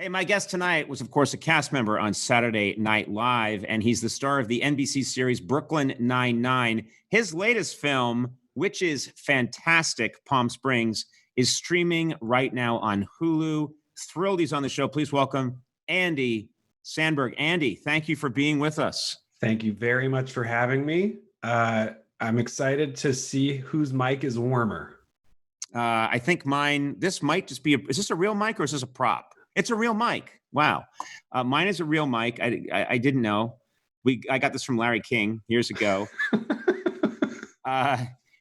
Hey, my guest tonight was, of course, a cast member on Saturday Night Live, and he's the star of the NBC series Brooklyn Nine-Nine. His latest film, which is fantastic, Palm Springs, is streaming right now on Hulu. Thrilled he's on the show. Please welcome Andy Samberg. Andy, thank you for being with us. Thank you very much for having me. I'm excited to see whose mic is warmer. I think this might just be, is this a real mic or is this a prop? It's a real mic. Wow. Mine is a real mic. I didn't know. I got this from Larry King years ago.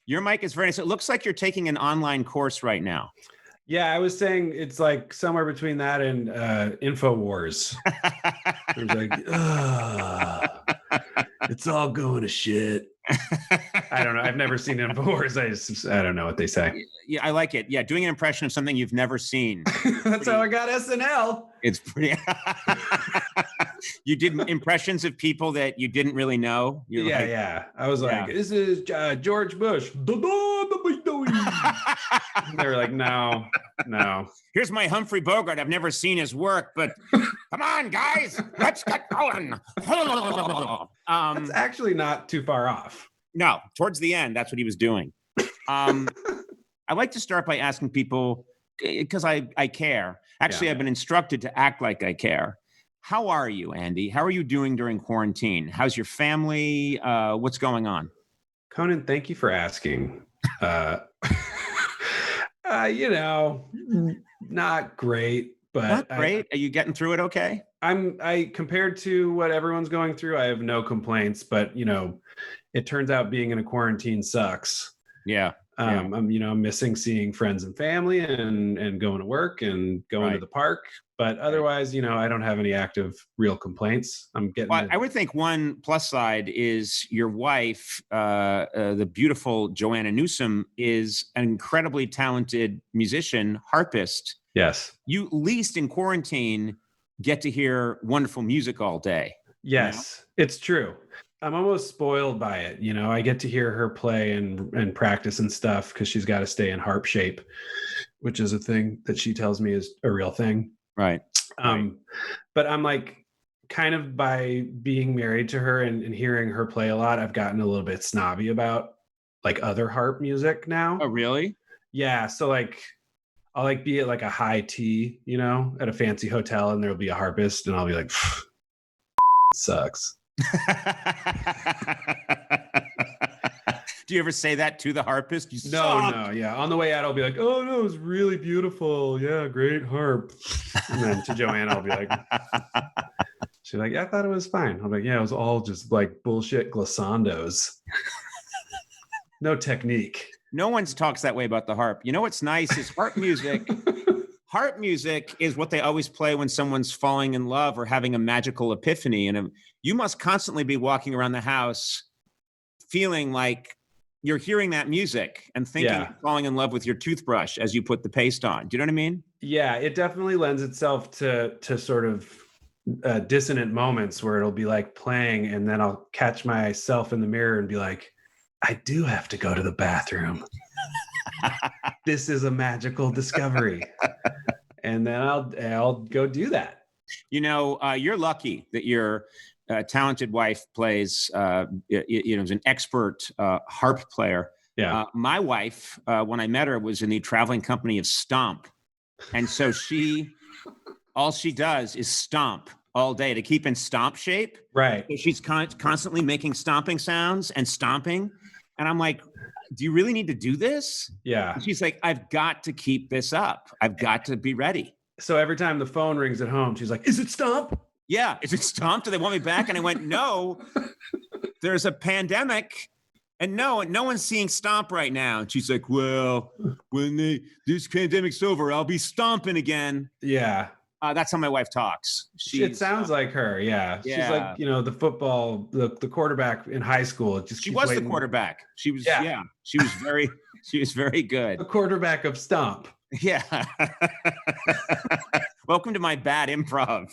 Your mic is very nice. It looks like you're taking an online course right now. Yeah, I was saying it's like somewhere between that and InfoWars. It was like, it's all going to shit. I don't know. I've never seen InfoWars. I don't know what they say. Yeah, I like it. Yeah, doing an impression of something you've never seen. That's how I got SNL. It's pretty. You did impressions of people that you didn't really know. Yeah. I was like, this is George Bush. They were like, no. Here's my Humphrey Bogart. I've never seen his work, but come on, guys, let's get going. That's actually not too far off. No, towards the end, that's what he was doing. I like to start by asking people, because I care. Actually, I've been instructed to act like I care. How are you, Andy? How are you doing during quarantine? How's your family? What's going on? Conan, thank you for asking. Not great, but not great. Are you getting through it okay? I compared to what everyone's going through, I have no complaints, but it turns out being in a quarantine sucks. Yeah. I'm missing seeing friends and family and going to work and going to the park. But otherwise, I don't have any active real complaints. I would think one plus side is your wife, the beautiful Joanna Newsom, is an incredibly talented musician, harpist. Yes. You, at least in quarantine, get to hear wonderful music all day. Yes, it's true. I'm almost spoiled by it. I get to hear her play and practice and stuff because she's got to stay in harp shape, which is a thing that she tells me is a real thing. Right. But I'm like, kind of by being married to her and hearing her play a lot, I've gotten a little bit snobby about like other harp music now. Oh, really? Yeah. So like, I'll like be at like a high tea, at a fancy hotel, and there'll be a harpist, and I'll be like, sucks. Do you ever say that to the harpist? No. Yeah. On the way out, I'll be like, oh no, it was really beautiful. Yeah, great harp. And then to Joanna, I'll be like, she's like, I thought it was fine. I'm like, yeah, it was all just like bullshit glissandos. No technique. No one talks that way about the harp. You know what's nice is harp music. Harp music is what they always play when someone's falling in love or having a magical epiphany. And you must constantly be walking around the house feeling like you're hearing that music and thinking you're falling in love with your toothbrush as you put the paste on. Do you know what I mean? Yeah, it definitely lends itself to sort of dissonant moments where it'll be like playing, and then I'll catch myself in the mirror and be like, I do have to go to the bathroom. This is a magical discovery. And then I'll go do that. You're lucky that your talented wife plays, is an expert harp player. Yeah. My wife, when I met her, was in the traveling company of Stomp. And so all she does is stomp all day to keep in stomp shape. Right. So she's constantly making stomping sounds and stomping. And I'm like, do you really need to do this? Yeah. And she's like, I've got to keep this up. I've got to be ready. So every time the phone rings at home, she's like, is it Stomp? Yeah. Is it Stomp? Do they want me back? And I went, no, there's a pandemic. And no one's seeing Stomp right now. And she's like, well, when this pandemic's over, I'll be stomping again. Yeah. That's how my wife talks. It sounds like her. Yeah. She's like, the football, the quarterback in high school. She was the quarterback. She was, she was very good. The quarterback of Stomp. Yeah. Welcome to my bad improv.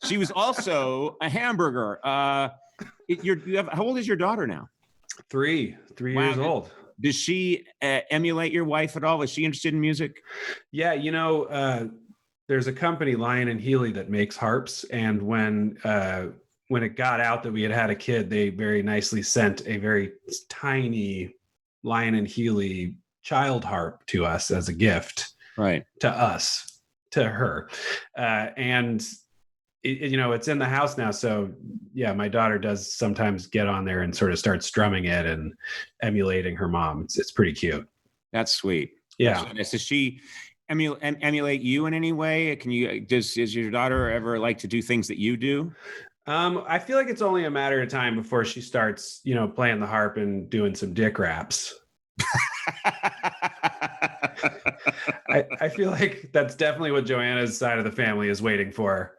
She was also a hamburger. How old is your daughter now? 3 years old. Does she emulate your wife at all? Is she interested in music? Yeah. there's a company, Lion and Healy, that makes harps, and when it got out that we had a kid, they very nicely sent a very tiny Lion and Healy child harp to us as a gift, right? To her, and it's in the house now. So yeah, my daughter does sometimes get on there and sort of start strumming it and emulating her mom. It's pretty cute. That's sweet. Yeah. Does she emulate you in any way? Does your daughter ever like to do things that you do? I feel like it's only a matter of time before she starts, playing the harp and doing some dick raps. I feel like that's definitely what Joanna's side of the family is waiting for.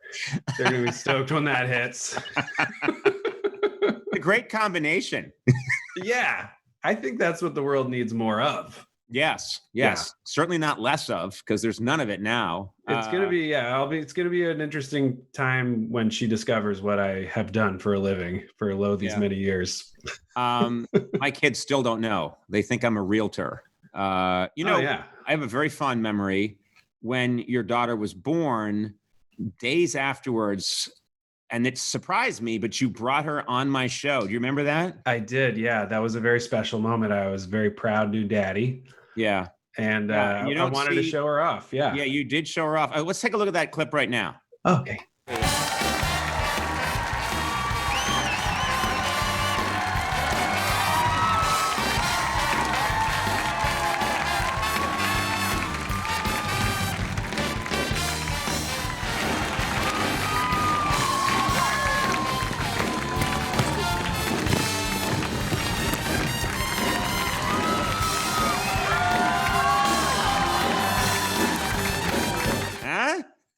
They're going to be stoked when that hits. A great combination. Yeah. I think that's what the world needs more of. Yes. Yeah. Certainly not less of, because there's none of it now. It's going to be, it's going to be an interesting time when she discovers what I have done for a living for these many years. My kids still don't know. They think I'm a realtor. I have a very fond memory when your daughter was born, days afterwards, and it surprised me, but you brought her on my show. Do you remember that? I did. Yeah. That was a very special moment. I was very proud new daddy. Yeah. And I wanted to show her off. Yeah. Yeah, you did show her off. Let's take a look at that clip right now. Okay.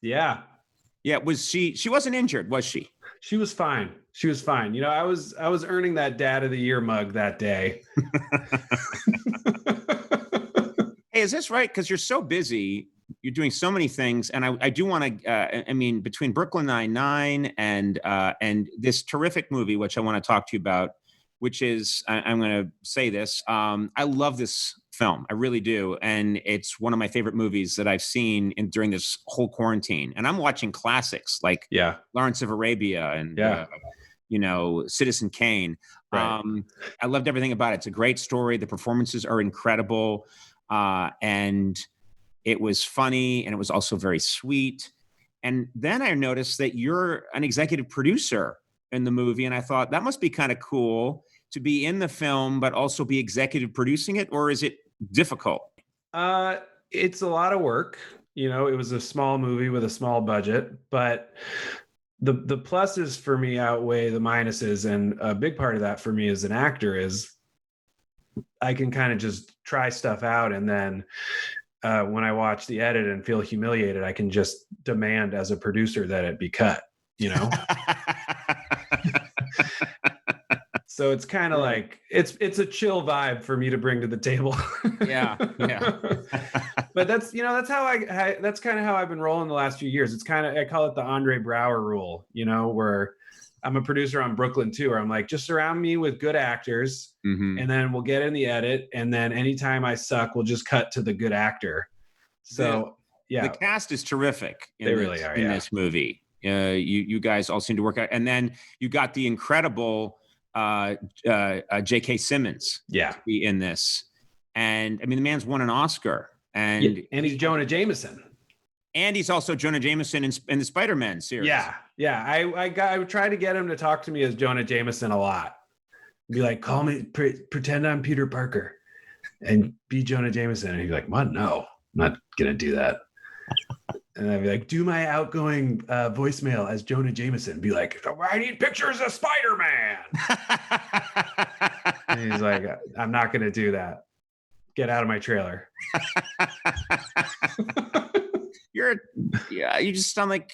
Yeah. Yeah. Was she wasn't injured, was she? She was fine. She was fine. I was earning that Dad of the Year mug that day. Hey, is this right? Because you're so busy. You're doing so many things. And I do want to, between Brooklyn Nine-Nine and this terrific movie, which I want to talk to you about, which is, I'm going to say this. I love this film. I really do. And it's one of my favorite movies that I've seen during this whole quarantine. And I'm watching classics like Lawrence of Arabia and, Citizen Kane. Right. I loved everything about it. It's a great story. The performances are incredible. And it was funny and it was also very sweet. And then I noticed that you're an executive producer in the movie. And I thought that must be kind of cool to be in the film, but also be executive producing it. Or is it difficult? It's a lot of work. It was a small movie with a small budget, but the pluses for me outweigh the minuses. And a big part of that for me as an actor is I can kind of just try stuff out. And then when I watch the edit and feel humiliated, I can just demand as a producer that it be cut, So it's kind of like it's a chill vibe for me to bring to the table. Yeah. But that's that's kind of how I've been rolling the last few years. It's kind of, I call it the Andre Braugher rule, where I'm a producer on Brooklyn too, where I'm like, just surround me with good actors, and then we'll get in the edit, and then anytime I suck, we'll just cut to the good actor. So the cast is terrific. They really are in this movie. You guys all seem to work out, and then you got the incredible J.K. Simmons to be in this. And the man's won an Oscar. And he's Jonah Jameson. And he's also Jonah Jameson in the Spider-Man series. Yeah. I tried to get him to talk to me as Jonah Jameson a lot. Be like, call me, pretend I'm Peter Parker and be Jonah Jameson. And he'd be like, what? No, I'm not going to do that. And I'd be like, do my outgoing voicemail as Jonah Jameson. Be like, I need pictures of Spider-Man. And he's like, I'm not going to do that. Get out of my trailer. You just sound like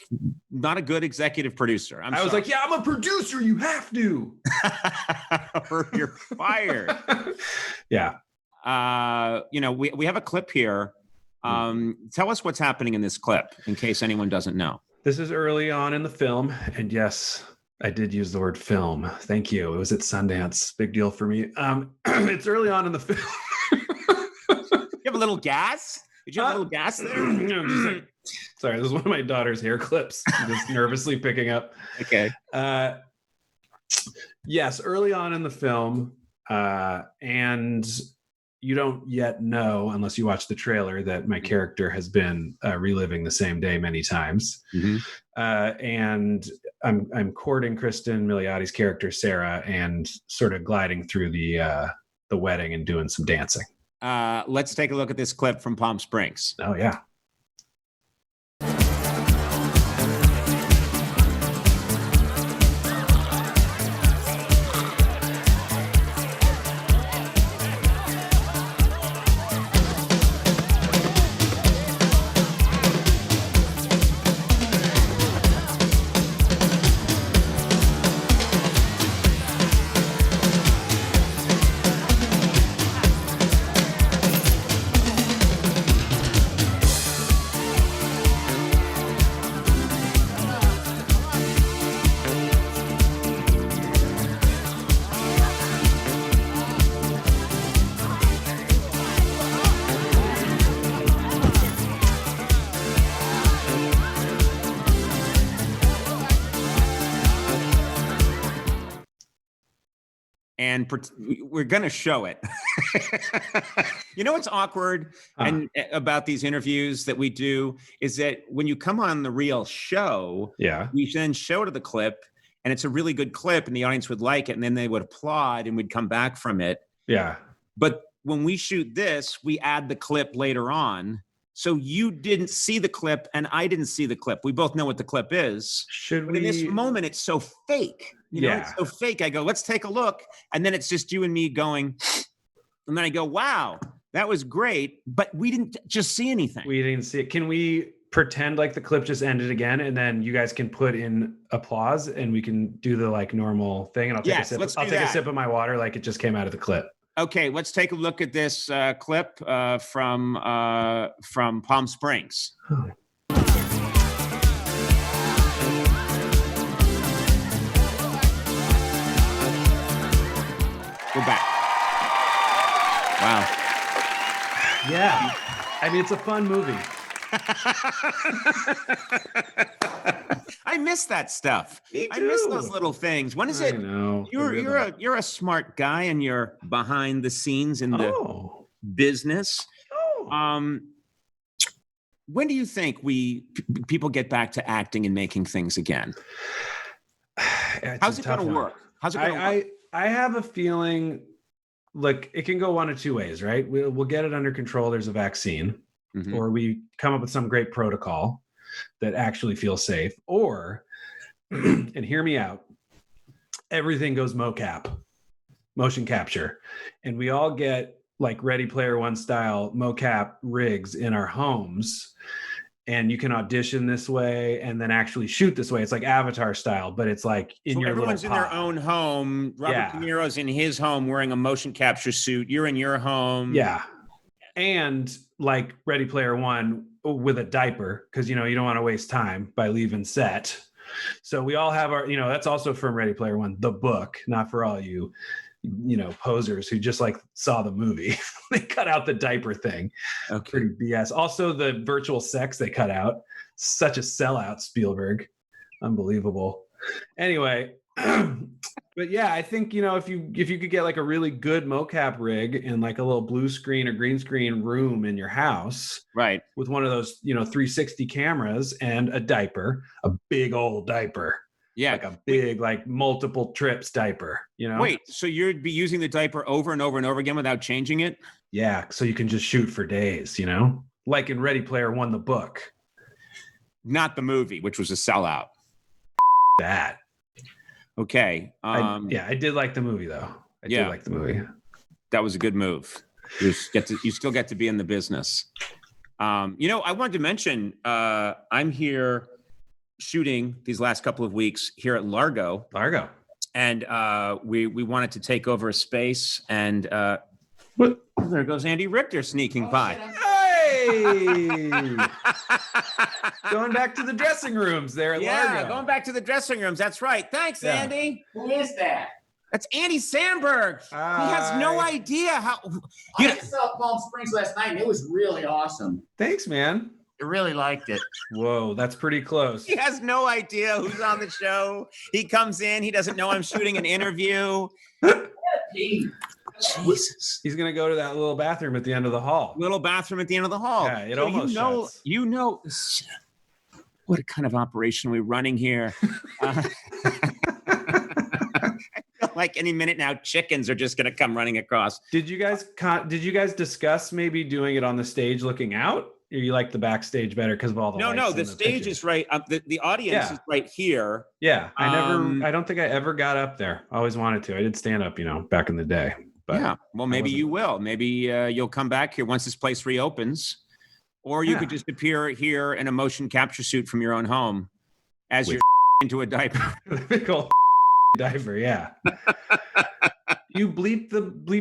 not a good executive producer. I was like, yeah, I'm a producer. You have to. Or you're fired. Yeah. We have a clip here. Tell us what's happening in this clip in case anyone doesn't know. This is early on in the film. And yes, I did use the word film. Thank you. It was at Sundance. Big deal for me. It's early on in the film. You have a little gas? Did you have a little gas there? Sorry, this is one of my daughter's hair clips. I'm just nervously picking up. Okay. Yes, early on in the film, and you don't yet know, unless you watch the trailer, that my character has been reliving the same day many times. Mm-hmm. And I'm courting Kristen Miliotti's character, Sarah, and sort of gliding through the wedding and doing some dancing. Let's take a look at this clip from Palm Springs. Oh, yeah. And we're going to show it. You know what's awkward and about these interviews that we do is that when you come on the real show, we then show to the clip, and it's a really good clip, and the audience would like it, and then they would applaud, and we'd come back from it. Yeah. But when we shoot this, we add the clip later on. So you didn't see the clip, and I didn't see the clip. We both know what the clip is. But in this moment, it's so fake. You know, it's so fake. I go, let's take a look. And then it's just you and me going. And then I go, wow, that was great. But we didn't just see anything. We didn't see it. Can we pretend like the clip just ended again? And then you guys can put in applause and we can do the like normal thing. And I'll take a sip. I'll take a sip of my water like it just came out of the clip. Okay, let's take a look at this clip from Palm Springs. Oh. We're back. Wow. Yeah. I mean, it's a fun movie. I miss that stuff. Me too. I miss those little things. When is it? I know. You're a smart guy and you're behind the scenes in the business. Oh. When do you think people get back to acting and making things again? How's it going to work? How's it going to work? I have a feeling, like, it can go one of two ways, right? We'll get it under control. There's a vaccine, or we come up with some great protocol that actually feels safe, or, and hear me out, everything goes mocap, motion capture, and we all get like Ready Player One style mocap rigs in our homes. And you can audition this way and then actually shoot this way. It's like Avatar style, but it's like everyone's in their own home. Robert De Niro's in his home wearing a motion capture suit. You're in your home. Yeah. And like Ready Player One with a diaper, because, you know, you don't want to waste time by leaving set. So we all have our, you know, that's also from Ready Player One, the book, not for all you posers who just like saw the movie. They cut out the diaper thing. Okay. Pretty BS. Also the virtual sex they cut out. Such a sellout, Spielberg. Unbelievable. Anyway, but yeah, I think, you know, if you could get like a really good mocap rig in like a little blue screen or green screen room in your house, right, with one of those, you know, 360 cameras and a diaper, a big old diaper. Yeah. Like a big, like multiple trips diaper, you know? Wait, so you'd be using the diaper over and over and over again without changing it? Yeah. So you can just shoot for days, you know? Like in Ready Player One, the book. Not the movie, which was a sellout. That. Okay. I did like the movie though. I did like the movie. That was a good move. You still get to be in the business. You know, I wanted to mention, I'm here shooting these last couple of weeks here at Largo. And we wanted to take over a space, and there goes Andy Richter sneaking by. Hey! Going back to the dressing rooms there at Largo. Yeah, going back to the dressing rooms. That's right. Thanks, Andy. Who is that? That's Andy Samberg. He has no idea how. I saw Palm Springs last night, and it was really awesome. Thanks, man. I really liked it. Whoa, that's pretty close. He has no idea who's on the show. He comes in. He doesn't know I'm shooting an interview. Jesus. He's going to go to that little bathroom at the end of the hall. Little bathroom at the end of the hall. Yeah, it almost shuts. What kind of operation are we running here? I feel like any minute now, chickens are just going to come running across. Did you guys discuss maybe doing it on the stage looking out? Or you like the backstage better because of all the lights? No, the stage is right up. The audience is right here. Yeah, I don't think I ever got up there. I always wanted to. I did stand up, back in the day. But yeah, well, maybe you will. Maybe you'll come back here once this place reopens. Or you could just appear here in a motion capture suit from your own home as you're into a diaper. Big old diaper, yeah. You bleep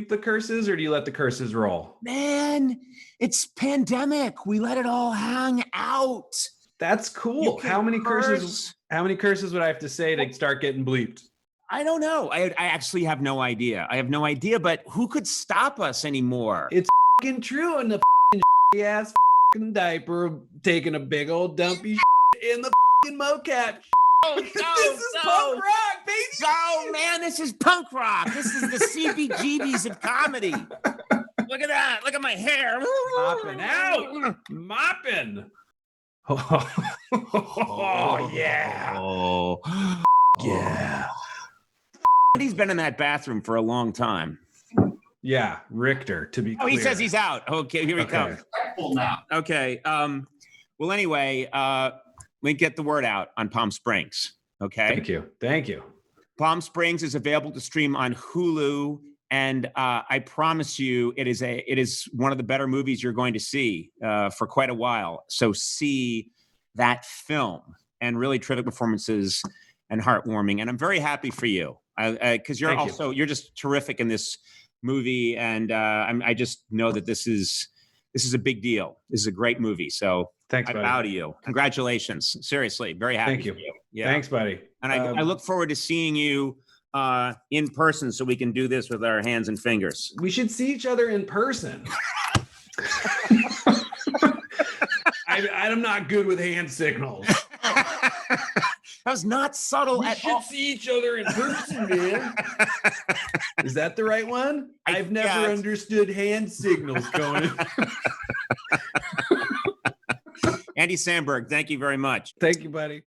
the curses, or do you let the curses roll? Man, it's pandemic. We let it all hang out. That's cool. How many curses would I have to say to start getting bleeped? I don't know. I actually have no idea. But who could stop us anymore? It's fucking true in the ass diaper, taking a big old dumpy in the mocap. This is punk rock, baby. Go, man. This is punk rock. This is the CBGBs of comedy. Look at that. Look at my hair. Mopping out. Mopping. Oh, yeah. Oh, yeah. He's been in that bathroom for a long time. Yeah, Richter, to be clear. He says he's out. Okay, here he comes. Okay. Well, anyway, we get the word out on Palm Springs. Okay. Thank you. Palm Springs is available to stream on Hulu, and I promise you, it is one of the better movies you're going to see for quite a while. So see that film, and really terrific performances and heartwarming. And I'm very happy for you because you're just terrific in this movie, and I just know that this is a big deal. This is a great movie. So thanks, I bow to you. Congratulations. Seriously, very happy. Thank you. For you. Yeah. Thanks, buddy. And I look forward to seeing you in person so we can do this with our hands and fingers. We should see each other in person. I'm not good with hand signals. That was not subtle at all. We should see each other in person, man. Is that the right one? I've never understood hand signals, Conan. Andy Samberg, thank you very much. Thank you, buddy.